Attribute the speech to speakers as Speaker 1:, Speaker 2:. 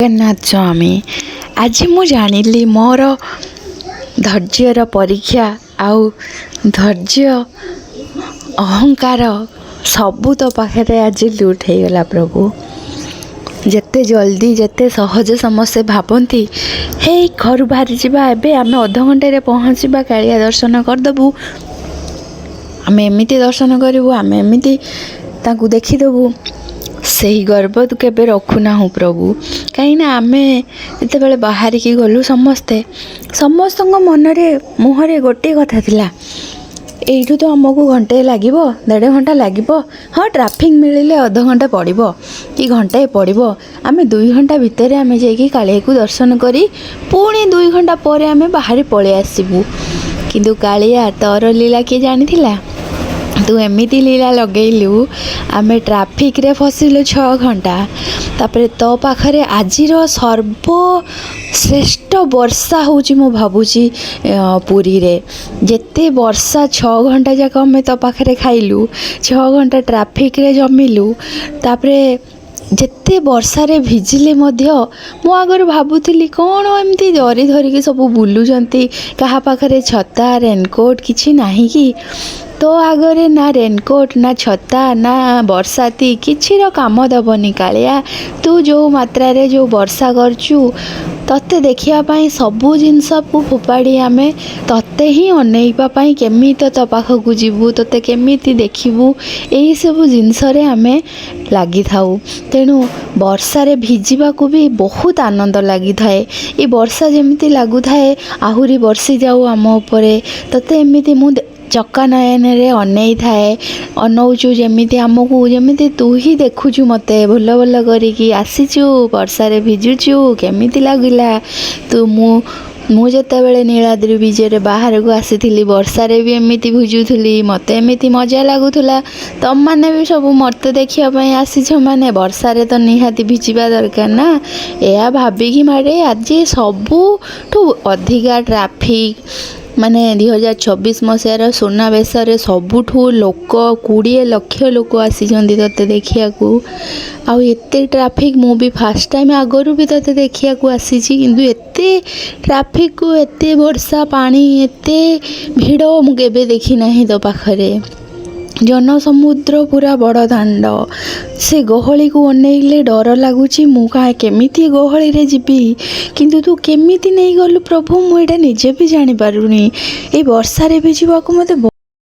Speaker 1: जगन्नाथ स्वामी आज मु जानिली मोर धैर्यर परीक्षा आउ धैर्य अहंकार सबू तो पाखे आज लुट हो गला। प्रभु जेते जल्दी जेते सहज समस्ते भावती हे घर बाहरी जावा एबे आमे अध घंटे पहुँचवा कालिया दर्शन करदेबू आम एमती दर्शन करूँ आम एमती ताकू देखीदेबू से ही गर्व तू केबे रखुना हूँ प्रभु कहीं आमे जिते बाहर की गलु समस्त मनरे मुहरे गोटे कथा थिला एठू तो आमको घंटे लगे 1.5 घंटा लगे हाँ ट्राफिक मिले अध घंटा पड़ो कि घंटे पड़ो आम 2 घंटा भितर आम जाकि कालिया को दर्शन करी पुणी 2 घंटा पर आम बाहर पलि आसबू किंतु कालिया तोर लीला किए जानी तू एमती लीला लगेलु आमे ट्राफिक रे फसिलु 6 घंटा तापरे तो पाखरे आजिर सर्वश्रेष्ठ वर्षा होची मु भाबुची पुरी रे जेते वर्षा 6 घंटा जाक आमे तो पाखरे खाइलु 6 घंटा ट्राफिक रे जमिलु तापरे जेते वर्षा रे भिजिले मध्य मु आगर भाबुथिली कौन एमती जरी धरिकी सब बुलुचंती कहा पाखरे छता रेनकोट किछि नाही कि तो आगरे ना रेनकोट ना छता ना बरसाती किछि रो काम दबनी कालिया तू जो मात्रा रे जो वर्षा करचु तते देखिया पाई सबू जिनस को फोपाड़ी आमे तते ही अनेइबा पाई केमिति तो पाखकू जीवू तते केमिति देखिबू एही सब जिनस रे आमे लागी थाऊ तेणु वर्षा रे भिजिबा को भी बहुत आनंद लगी थाए ये वर्षा जेमिति लागू थाए आहुरी वर्षी जाऊ आम उपरे तते एमिति मु चक्का नयन रे अनेई थाए अनौचु जेमिति आमको जेमिति तू ही देखुचु मते भल भल करिकी आसीचु वर्षा रे भिजुचु केमिति लागिला तू मु जेतेबेले नीलाद्रि विजय बाहर को आसी वर्षा रे भी एमिति भिजुथली मते एमिति मजा लगुला तम माने भी सब मत देखिया पई आसीछ माने वर्षा रे तो निहाती भिजिबा दरकार ना या भाबिकी मारे आज सबुठू अधिका ट्राफिक माने 2024 मसीहार सुनावेश सबुठू लोक 20 लाख लोक आसी तते देखिया आउ एते ट्राफिक मु भी फास्ट टाइम आगरू भी तते देखिया आसी किंतु एते ट्राफिक को एते वर्षा पानी एते भिड़ मु केबे देखी नाही तो पाखरे जनसमुद्र पूरा बड़ दांड से गहली को अनेइले डर लगुच मु केमिति गहली रे जीवी किंतु तू केमिति नहीं गलु प्रभु मुझे निजे भी जानी पारुनी ए वर्षा रे भी जीवा को मते